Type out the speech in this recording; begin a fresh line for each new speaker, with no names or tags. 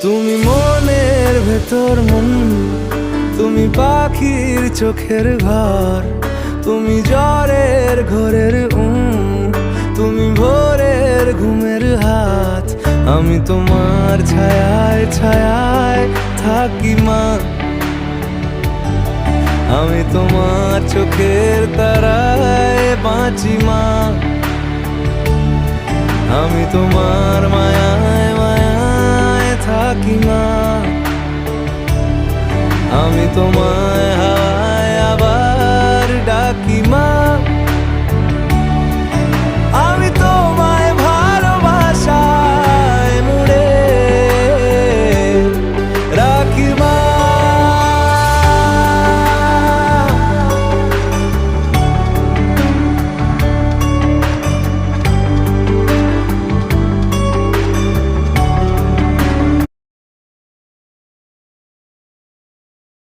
তুমি মনের ভেতর মন, তুমি পাখির চোখের ঘর, তুমি জ্বরের ঘোরের তুমি ভোরের ঘুমের হাত। আমি তোমার ছায়ায় ছায়ায় থাকি মা, আমি তোমার চোখের তারায় বাঁচি মা, আমি তোমার মায়ায় মায়ায় থাকি মা, আমি তোমার